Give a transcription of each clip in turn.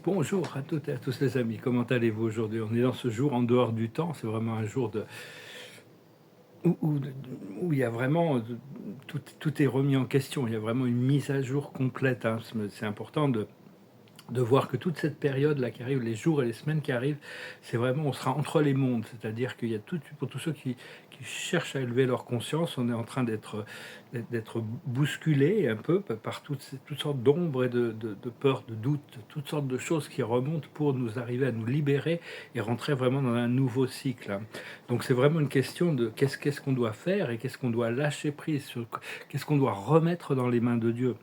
Bonjour à toutes et à tous les amis, comment allez-vous aujourd'hui? On est dans ce jour en dehors du temps, c'est vraiment un jour où, où- où il y a vraiment tout est remis en question, il y a vraiment une mise à jour complète, hein. C'est important de voir que toute cette période-là qui arrive, les jours et les semaines qui arrivent, c'est vraiment, on sera entre les mondes. C'est-à-dire qu'il y a tout, pour tous ceux qui cherchent à élever leur conscience, on est en train d'être bousculé un peu par toutes sortes d'ombres et de peurs, de doutes, toutes sortes de choses qui remontent pour nous arriver à nous libérer et rentrer vraiment dans un nouveau cycle, hein. Donc c'est vraiment une question de qu'est-ce qu'on doit faire et qu'est-ce qu'on doit lâcher prise, qu'est-ce qu'on doit remettre dans les mains de Dieu.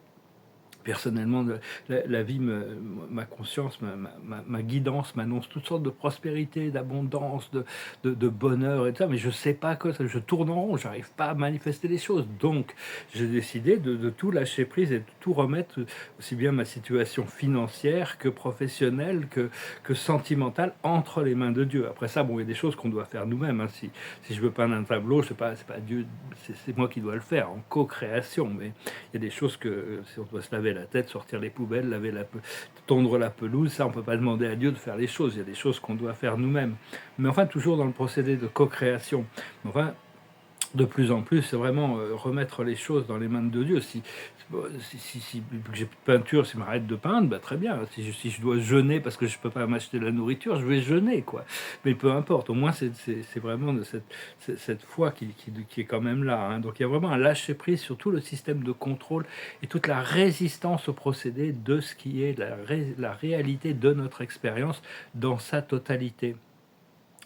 Personnellement, la vie, ma conscience, ma guidance m'annonce toutes sortes de prospérité, d'abondance, de bonheur et tout ça, mais je ne sais pas quoi, je tourne en rond, j'arrive pas à manifester les choses. Donc, j'ai décidé de tout lâcher prise et de tout remettre, aussi bien ma situation financière que professionnelle, que sentimentale, entre les mains de Dieu. Après ça, bon, il y a des choses qu'on doit faire nous-mêmes, hein. Si je veux peindre un tableau, c'est pas Dieu, c'est moi qui dois le faire, en co-création, mais il y a des choses que, si on doit se laver la tête, sortir les poubelles, tondre la pelouse, ça on peut pas demander à Dieu de faire les choses. Il y a des choses qu'on doit faire nous-mêmes. Mais enfin, toujours dans le procédé de co-création. Enfin, de plus en plus, c'est vraiment remettre les choses dans les mains de Dieu. Si j'ai plus de peinture, si je m'arrête de peindre, bah, très bien. Si je dois jeûner parce que je peux pas m'acheter de la nourriture, je vais jeûner, quoi. Mais peu importe, au moins c'est vraiment de cette foi qui est quand même là, hein. Donc il y a vraiment un lâcher-prise sur tout le système de contrôle et toute la résistance au procédé de ce qui est la réalité de notre expérience dans sa totalité.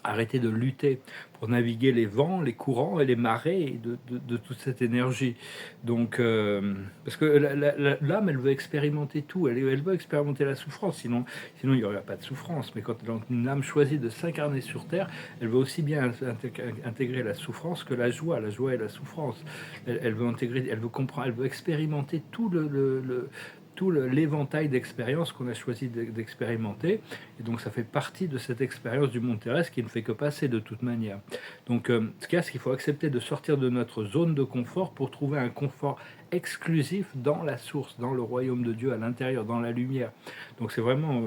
Arrêter de lutter pour naviguer les vents, les courants et les marées de toute cette énergie. Donc, parce que l'âme, elle veut expérimenter tout, elle veut expérimenter la souffrance, sinon il n'y aurait pas de souffrance. Mais quand une âme choisit de s'incarner sur Terre, elle veut aussi bien intégrer la souffrance que la joie et la souffrance. Elle veut intégrer, elle veut comprendre, elle veut expérimenter tout l'éventail d'expériences qu'on a choisi d'expérimenter. Et donc ça fait partie de cette expérience du monde terrestre qui ne fait que passer de toute manière. Donc ce qu'il y a, c'est qu'il faut accepter de sortir de notre zone de confort pour trouver un confort exclusif dans la source, dans le royaume de Dieu, à l'intérieur, dans la lumière. Donc c'est vraiment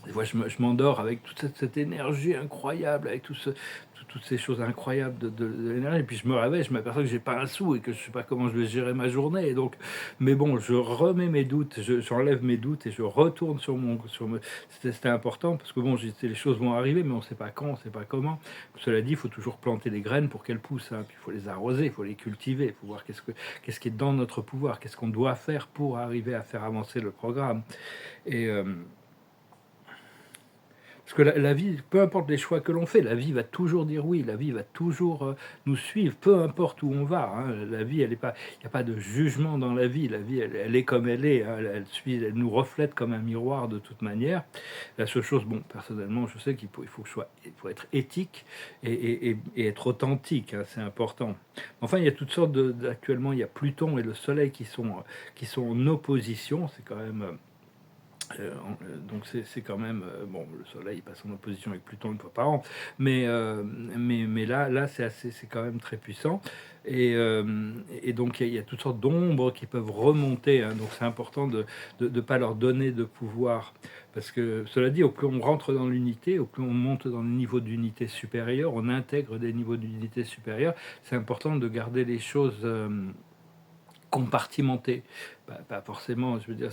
des fois, je m'endors avec toute cette énergie incroyable, avec toutes ces choses incroyables de l'énergie. Et puis je me réveille, je m'aperçois que j'ai pas un sou et que je sais pas comment je vais gérer ma journée. Et donc, mais bon, je remets mes doutes, j'enlève mes doutes et je retourne C'était important parce que bon, les choses vont arriver, mais on sait pas quand, on sait pas comment. Cela dit, il faut toujours planter des graines pour qu'elles poussent, hein. Puis il faut les arroser, il faut les cultiver, il faut voir qu'est-ce qui est dans notre pouvoir, qu'est-ce qu'on doit faire pour arriver à faire avancer le programme. Et parce que la vie, peu importe les choix que l'on fait, la vie va toujours dire oui, la vie va toujours nous suivre, peu importe où on va, hein. La vie, elle est pas, il n'y a pas de jugement dans la vie. La vie, elle est comme elle est, hein. Elle nous reflète comme un miroir de toute manière. La seule chose, bon, personnellement, je sais il faut être éthique et être authentique, hein, c'est important. Enfin, il y a toutes sortes actuellement, il y a Pluton et le Soleil qui sont en opposition. C'est quand même donc c'est quand même bon, le Soleil il passe en opposition avec Pluton une fois par an, mais là c'est quand même très puissant et donc il y a toutes sortes d'ombres qui peuvent remonter, hein. Donc c'est important de ne pas leur donner de pouvoir, parce que cela dit, au plus on rentre dans l'unité, au plus on monte dans le niveau d'unité supérieure, on intègre des niveaux d'unité supérieure. C'est important de garder les choses compartimenté. Pas forcément, je veux dire,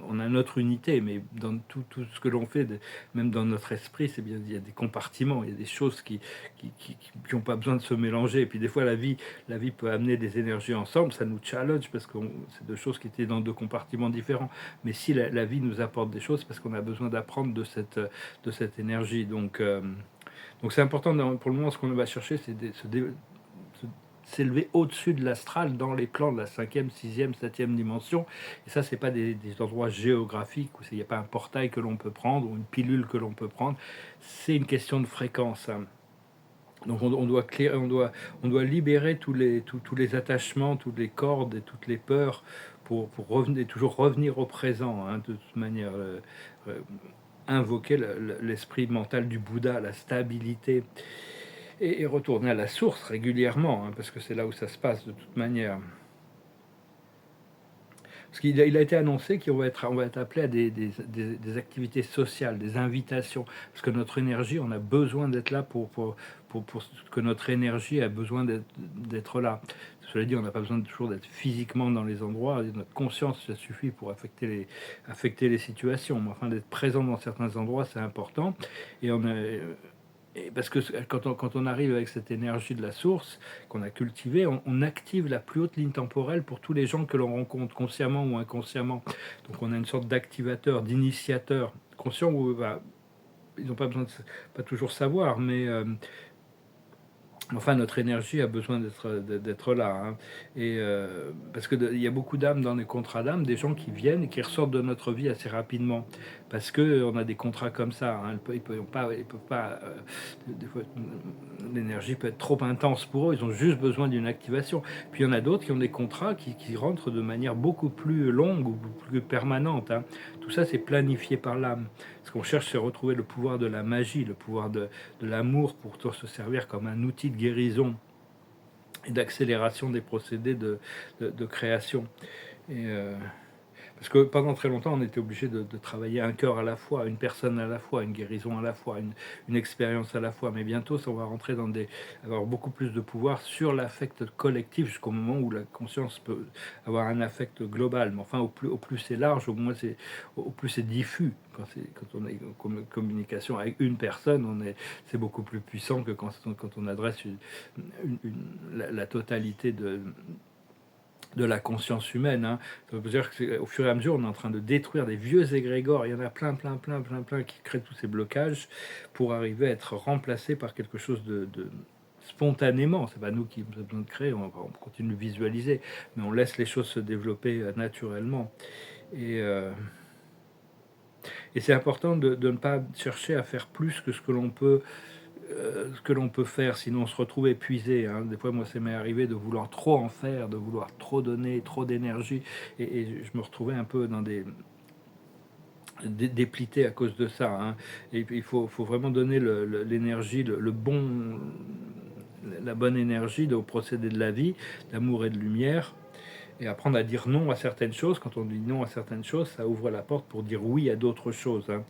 on a notre unité, mais dans tout ce que l'on fait, même dans notre esprit, c'est bien, il y a des compartiments, il y a des choses qui ont pas besoin de se mélanger. Et puis des fois, la vie peut amener des énergies ensemble, ça nous challenge parce que c'est deux choses qui étaient dans deux compartiments différents. Mais si la vie nous apporte des choses, parce qu'on a besoin d'apprendre de cette énergie. Donc c'est important, pour le moment, ce qu'on va chercher, c'est s'élever au-dessus de l'astral dans les plans de la cinquième, sixième, septième dimension. Et ça, c'est pas des endroits géographiques où il n'y a pas un portail que l'on peut prendre ou une pilule que l'on peut prendre. C'est une question de fréquence, hein. Donc on doit libérer tous les attachements, toutes les cordes et toutes les peurs pour revenir, toujours revenir au présent, hein, de toute manière. Euh, Invoquer l'esprit mental du Bouddha, la stabilité, et retourner à la source régulièrement, hein, parce que c'est là où ça se passe de toute manière. Parce qu'il a été annoncé on va être appelé à des activités sociales, des invitations, parce que notre énergie, on a besoin d'être là pour que notre énergie a besoin d'être là. Cela dit, on n'a pas besoin toujours d'être physiquement dans les endroits, notre conscience, ça suffit pour affecter les situations, mais enfin d'être présent dans certains endroits, c'est important. Et on a, et parce que quand on arrive avec cette énergie de la source qu'on a cultivée, on active la plus haute ligne temporelle pour tous les gens que l'on rencontre, consciemment ou inconsciemment. Donc on a une sorte d'activateur, d'initiateur, conscient ou bah, ils n'ont pas besoin de pas toujours savoir, mais enfin, notre énergie a besoin d'être là, hein. Et parce que il y a beaucoup d'âmes dans les contrats d'âmes, des gens qui viennent et qui ressortent de notre vie assez rapidement, parce que on a des contrats comme ça, hein. Ils peuvent pas. Des fois, l'énergie peut être trop intense pour eux. Ils ont juste besoin d'une activation. Puis il y en a d'autres qui ont des contrats qui rentrent de manière beaucoup plus longue ou plus permanente, hein. Tout ça, c'est planifié par l'âme. Ce qu'on cherche, c'est retrouver le pouvoir de la magie, le pouvoir de l'amour pour se servir comme un outil de guérison et d'accélération des procédés de création. Et, parce que pendant très longtemps, on était obligé de travailler un cœur à la fois, une personne à la fois, une guérison à la fois, une expérience à la fois. Mais bientôt, on va rentrer avoir beaucoup plus de pouvoir sur l'affect collectif jusqu'au moment où la conscience peut avoir un affect global. Mais enfin, au plus c'est large, au plus c'est diffus. Quand on est en communication avec une personne, c'est beaucoup plus puissant que quand on adresse la totalité de la conscience humaine, hein. Ça veut dire qu'au fur et à mesure, on est en train de détruire des vieux égrégores. Il y en a plein qui créent tous ces blocages pour arriver à être remplacés par quelque chose de spontanément. C'est pas nous qui avons besoin de créer, on continue de visualiser, mais on laisse les choses se développer naturellement. Et, euh, et c'est important de ne pas chercher à faire plus que ce que l'on peut faire, sinon on se retrouve épuisé, hein. Des fois, moi, ça m'est arrivé de vouloir trop en faire, de vouloir trop donner, trop d'énergie, et je me retrouvais un peu dans déplité à cause de ça, hein. Et puis, faut vraiment donner l'énergie, la bonne énergie au procédé de la vie, d'amour et de lumière, et apprendre à dire non à certaines choses. Quand on dit non à certaines choses, ça ouvre la porte pour dire oui à d'autres choses, hein.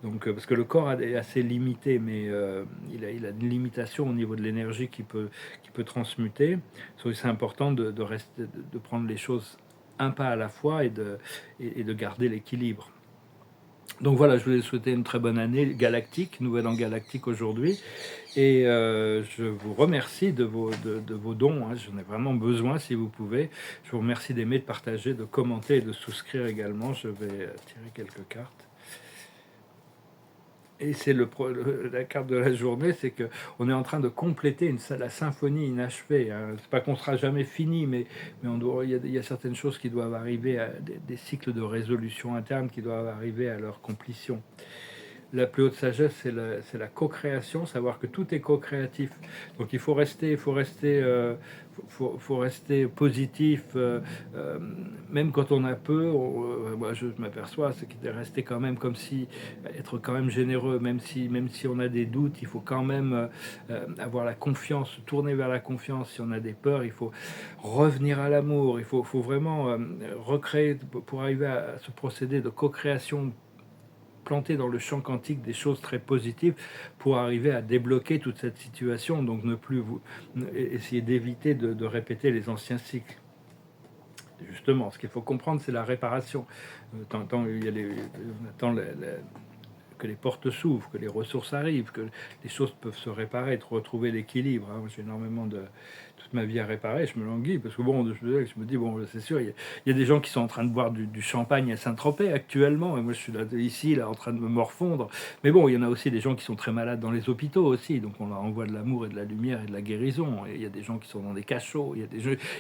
Donc, parce que le corps est assez limité, mais il a une limitation au niveau de l'énergie qui peut transmuter. C'est important de prendre les choses un pas à la fois et de garder l'équilibre. Donc voilà, je voulais souhaiter une très bonne année galactique, nouvelle an galactique aujourd'hui. Et je vous remercie de vos dons, hein. J'en ai vraiment besoin si vous pouvez. Je vous remercie d'aimer, de partager, de commenter et de souscrire également. Je vais tirer quelques cartes. Et c'est la carte de la journée, c'est que on est en train de compléter la symphonie inachevée, hein. C'est pas qu'on sera jamais fini, mais il y a certaines choses qui doivent arriver, des cycles de résolution interne qui doivent arriver à leur complétion. La plus haute sagesse, c'est la co-création, savoir que tout est co-créatif. Donc faut rester positif, même quand on a peu. Moi, je m'aperçois, c'est de rester quand même comme si, être quand même généreux, même si on a des doutes, il faut quand même avoir la confiance, tourner vers la confiance. Si on a des peurs, il faut revenir à l'amour. Faut vraiment recréer pour arriver à ce procédé de co-création, planter dans le champ quantique des choses très positives pour arriver à débloquer toute cette situation. Donc essayer d'éviter de répéter les anciens cycles. Justement, ce qu'il faut comprendre, c'est la réparation. On attend que les portes s'ouvrent, que les ressources arrivent, que les choses peuvent se réparer, de retrouver l'équilibre, hein. J'ai énormément de toute ma vie à réparer, je me languis, parce que bon, je me dis, bon, c'est sûr, il y a des gens qui sont en train de boire du champagne à Saint-Tropez actuellement, et moi je suis ici, en train de me morfondre. Mais bon, il y en a aussi des gens qui sont très malades dans les hôpitaux aussi, donc on leur envoie de l'amour et de la lumière et de la guérison. Et il y a des gens qui sont dans des cachots, il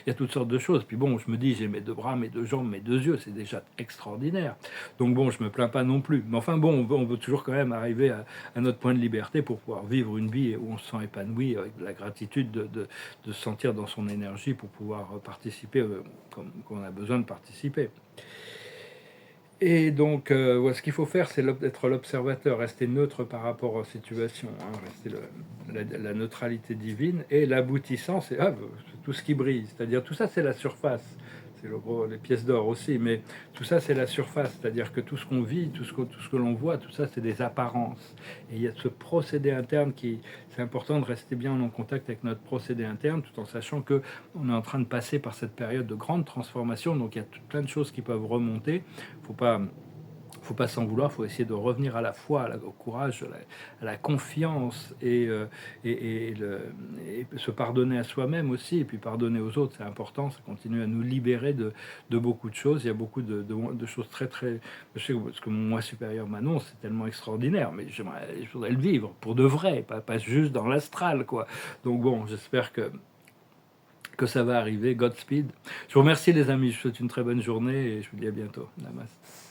y a toutes sortes de choses. Puis bon, je me dis, j'ai mes deux bras, mes deux jambes, mes deux yeux, c'est déjà extraordinaire. Donc bon, je me plains pas non plus. Mais enfin bon, on veut toujours quand même arriver à notre point de liberté pour pouvoir vivre une vie où on se sent épanoui, avec de la gratitude de se sentir dans son énergie pour pouvoir participer comme on a besoin de participer. Et donc, ce qu'il faut faire, c'est d'être l'observateur, rester neutre par rapport aux situations, hein, rester la neutralité divine. Et l'aboutissant, c'est tout ce qui brille. C'est-à-dire, tout ça, c'est la surface. c'est les pièces d'or aussi, mais tout ça c'est la surface, c'est-à-dire que tout ce qu'on vit, tout ce que l'on voit, tout ça c'est des apparences. Et il y a ce procédé interne c'est important de rester bien en contact avec notre procédé interne, tout en sachant que on est en train de passer par cette période de grande transformation, donc il y a plein de choses qui peuvent remonter. Faut pas faut pas s'en vouloir, faut essayer de revenir à la foi, au courage, à la confiance et se pardonner à soi-même aussi, et puis pardonner aux autres, c'est important, ça continue à nous libérer de beaucoup de choses. Il y a beaucoup de choses très très... Je sais que ce que mon moi supérieur m'annonce, c'est tellement extraordinaire, mais je voudrais le vivre pour de vrai, pas juste dans l'astral, quoi. Donc bon, j'espère que ça va arriver. Godspeed. Je vous remercie les amis, je vous souhaite une très bonne journée et je vous dis à bientôt. Namaste.